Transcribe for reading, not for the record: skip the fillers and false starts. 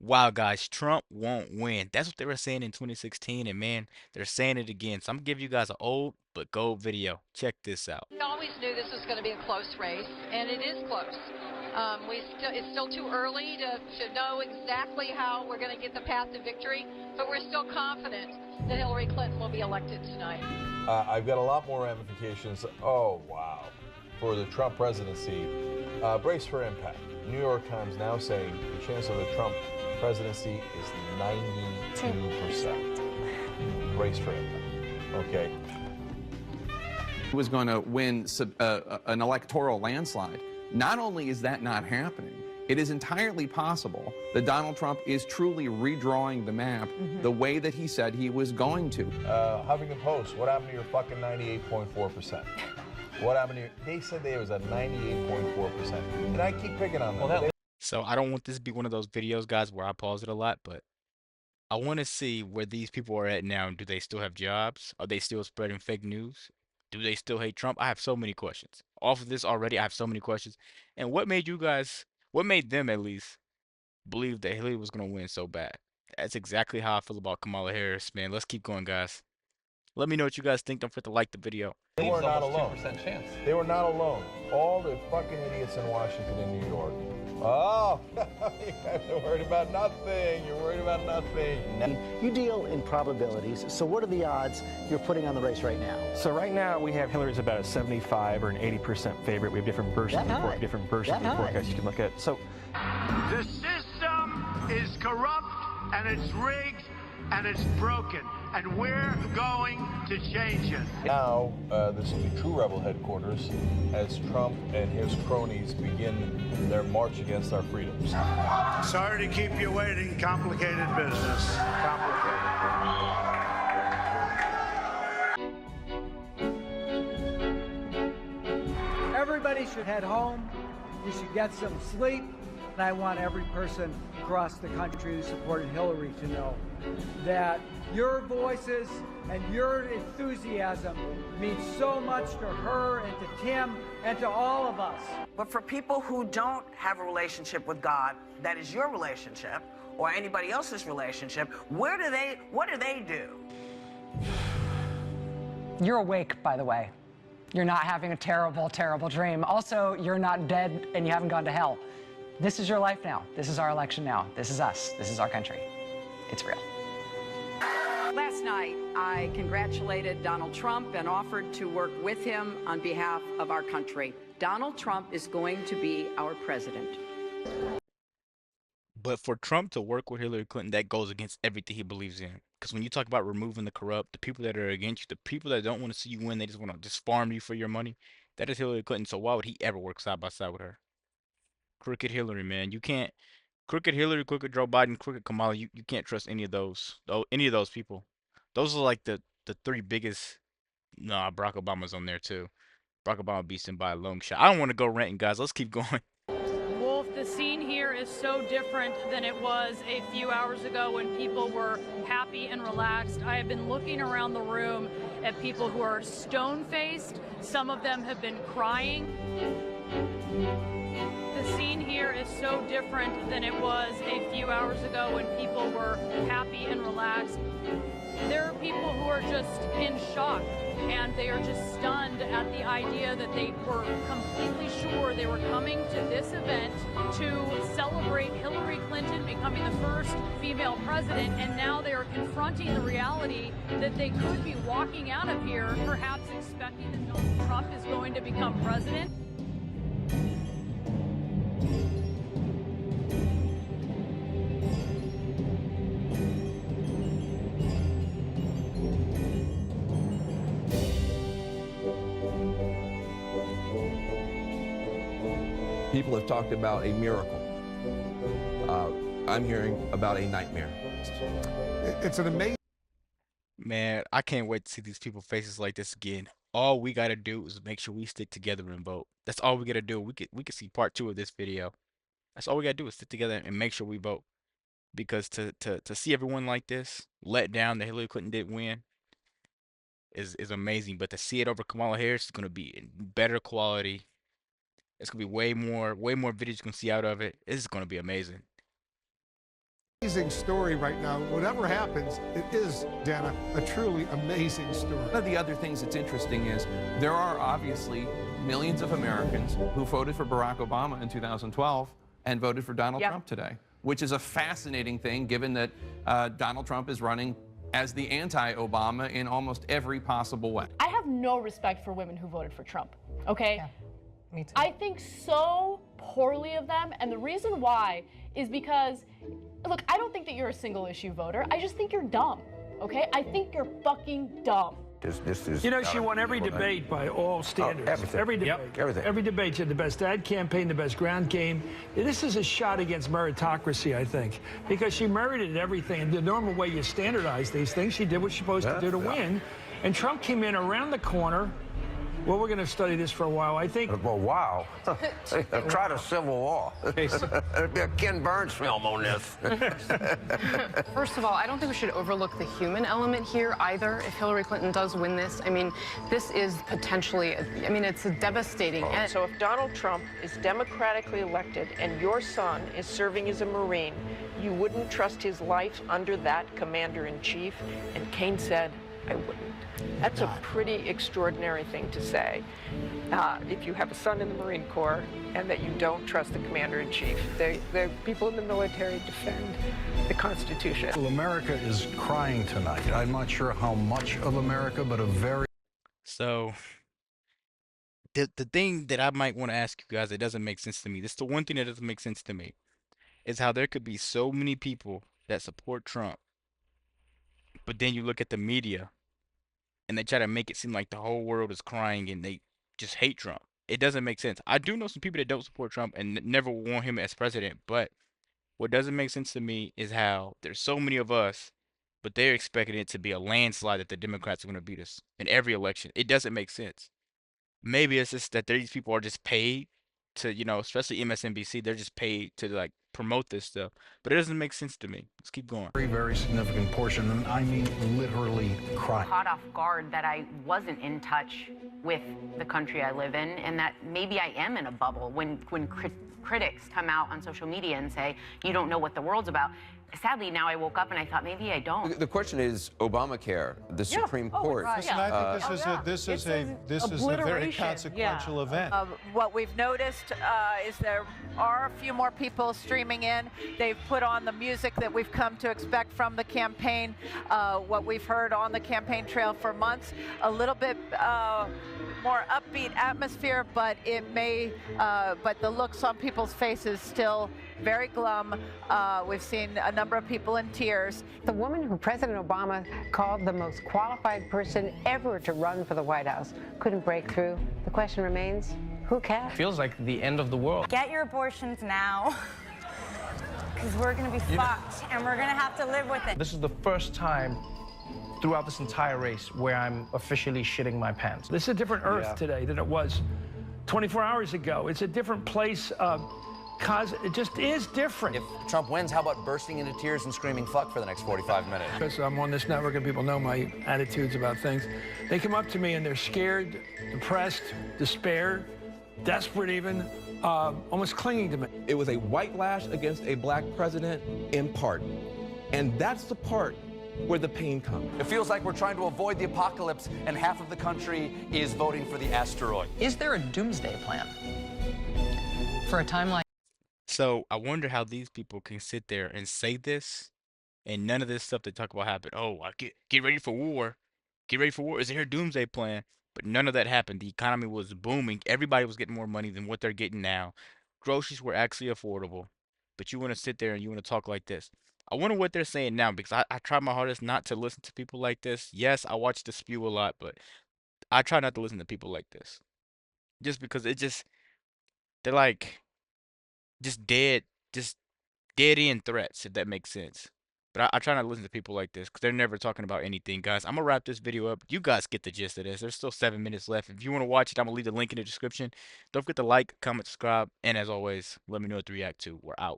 Wow, guys, Trump won't win. That's what they were saying in 2016, and man, they're saying it again. So I'm gonna give you guys an old but gold video. Check this out. We always knew this was going to be a close race, and it is close. It's still too early to know exactly how we're going to get the path to victory, but we're still confident that Hillary Clinton will be elected tonight. I've got a lot more ramifications. Oh, wow. For the Trump presidency. Brace for impact. New York Times now saying the chance of the Trump presidency is 92%. Brace for impact. Okay. He was going to win an electoral landslide. Not only is that not happening, it is entirely possible that Donald Trump is truly redrawing the map the way that he said he was going to. Huffington Post, what happened to your fucking 98.4%? What happened to your... They said there was a 98.4%. And I keep picking on them. So I don't want this to be one of those videos, guys, where I pause it a lot, but I want to see where these people are at now. Do they still have jobs? Are they still spreading fake news? Do they still hate Trump? I have so many questions. Off of this already, I have so many questions. And what made them at least, believe that Hillary was going to win so bad? That's exactly how I feel about Kamala Harris, man. Let's keep going, guys. Let me know what you guys think. Don't forget to like the video. They were not alone. They were not alone. All the fucking idiots in Washington and New York. Oh, you guys are worried about nothing. You're worried about nothing. You deal in probabilities, so what are the odds you're putting on the race right now? So right now we have Hillary's about a 75 or an 80% favorite. We have different versions of the forecast you can look at. So the system is corrupt and it's rigged and it's broken, and we're going to change it. Now, this will be true rebel headquarters as Trump and his cronies begin their march against our freedoms. Sorry to keep you waiting. Complicated business. Complicated. Everybody should head home. We should get some sleep. And I want every person across the country who supported Hillary to know that your voices and your enthusiasm means so much to her and to Tim and to all of us. But for people who don't have a relationship with God, that is your relationship, or anybody else's relationship, what do they do? You're awake, by the way. You're not having a terrible, terrible dream. Also, you're not dead and you haven't gone to hell. This is your life now. This is our election now. This is us. This is our country. It's real. Last night, I congratulated Donald Trump and offered to work with him on behalf of our country. Donald Trump is going to be our president. But for Trump to work with Hillary Clinton, that goes against everything he believes in. Because when you talk about removing the corrupt, the people that are against you, the people that don't want to see you win, they just want to just farm you for your money, that is Hillary Clinton. So why would he ever work side by side with her? Crooked Hillary, man. You can't. Crooked Hillary, crooked Joe Biden, crooked Kamala. You can't trust any of those. Any of those people. Those are like the three biggest. Nah, Barack Obama's on there too. Barack Obama beats him by a long shot. I don't want to go ranting, guys. Let's keep going. Wolf, the scene here is so different than it was a few hours ago when people were happy and relaxed. I have been looking around the room at people who are stone-faced. Some of them have been crying. The scene here is so different than it was a few hours ago when people were happy and relaxed. There are people who are just in shock, and they are just stunned at the idea that they were completely sure they were coming to this event to celebrate Hillary Clinton becoming the first female president, and now they are confronting the reality that they could be walking out of here perhaps expecting that Donald Trump is going to become president. People have talked about a miracle. I'm hearing about a nightmare. It's an amazing... Man, I can't wait to see these people's faces like this again. All we gotta do is make sure we stick together and vote. That's all we gotta do. We could see part 2 of this video. That's all we gotta do is stick together and make sure we vote. Because to see everyone like this, let down that Hillary Clinton did win, is amazing. But to see it over Kamala Harris is gonna be in better quality. It's gonna be way more videos you can see out of it. This is gonna be amazing. Amazing story right now. Whatever happens, it is, Dana, a truly amazing story. One of the other things that's interesting is there are obviously millions of Americans who voted for Barack Obama in 2012 and voted for Donald Trump today, which is a fascinating thing given that Donald Trump is running as the anti-Obama in almost every possible way. I have no respect for women who voted for Trump, okay? Yeah, me too. I think so poorly of them, and the reason why is because, look, I don't think that you're a single issue voter. I just think you're dumb, okay? I think you're fucking dumb. This is You know, she won every debate by all standards. everything. Every debate. Yep, everything. Every debate. She had the best ad campaign, the best ground game. This is a shot against meritocracy, I think, because she merited everything. And the normal way you standardize these things, she did what she's supposed to do to win. And Trump came in around the corner. Well, we're going to study this for a while. I think. Well, wow. Try the Civil War. There'd be a Ken Burns film on this. First of all, I don't think we should overlook the human element here either. If Hillary Clinton does win this, I mean, this is potentially, I mean, it's a devastating. So if Donald Trump is democratically elected and your son is serving as a Marine, you wouldn't trust his life under that commander-in-chief? And Kane said, I wouldn't. That's a pretty extraordinary thing to say if you have a son in the Marine Corps and that you don't trust the commander-in-chief. The people in the military defend the Constitution. Well, America is crying tonight. I'm not sure how much of America, but a very... So, the thing that I might want to ask you guys that doesn't make sense to me, this is the one thing that doesn't make sense to me, is how there could be so many people that support Trump, but then you look at the media and they try to make it seem like the whole world is crying and they just hate Trump. It doesn't make sense. I do know some people that don't support Trump and never want him as president, but what doesn't make sense to me is how there's so many of us, but they're expecting it to be a landslide that the Democrats are going to beat us in every election. It doesn't make sense. Maybe it's just that these people are just paid to, especially MSNBC, they're just paid to like promote this stuff, but it doesn't make sense to me. Let's keep going. very, very significant portion, and I mean literally crying. Caught off guard that I wasn't in touch with the country I live in, and that maybe I am in a bubble when critics come out on social media and say, you don't know what the world's about. Sadly, now I woke up and I thought maybe I don't. The question is Obamacare, the Supreme Court. Listen, I think this is a very consequential event. What we've noticed is there are a few more people streaming in. They've put on the music that we've come to expect from the campaign, what we've heard on the campaign trail for months, a little bit more upbeat atmosphere, but but the looks on people's faces still very glum. We've seen a number of people in tears. The woman who President Obama called the most qualified person ever to run for the White House couldn't break through. The question remains, who can? Feels like the end of the world. Get your abortions now, because we're going to be fucked, and we're going to have to live with it. This is the first time throughout this entire race where I'm officially shitting my pants. This is a different Earth today than it was 24 hours ago. It's a different place. Cause it just is different. If Trump wins, how about bursting into tears and screaming fuck for the next 45 minutes? Because I'm on this network and people know my attitudes about things. They come up to me and they're scared, depressed, despair, desperate even, almost clinging to me. It was a white lash against a black president in part. And that's the part where the pain comes. It feels like we're trying to avoid the apocalypse and half of the country is voting for the asteroid. Is there a doomsday plan for a timeline? So I wonder how these people can sit there and say this, and none of this stuff they talk about happened. Oh, get ready for war. Get ready for war. Is there a doomsday plan? But none of that happened. The economy was booming. Everybody was getting more money than what they're getting now. Groceries were actually affordable. But you want to sit there and you want to talk like this. I wonder what they're saying now, because I try my hardest not to listen to people like this. Yes, I watch the spew a lot, but I try not to listen to people like this. Just because they're like just dead end threats, if that makes sense. But I try not to listen to people like this because they're never talking about anything, guys. I'm gonna wrap this video up. You guys get the gist of this. There's still 7 minutes left. If you want to watch it, I'm gonna leave the link in the description. Don't forget to like, comment, subscribe, and as always, let me know what to react to. We're out.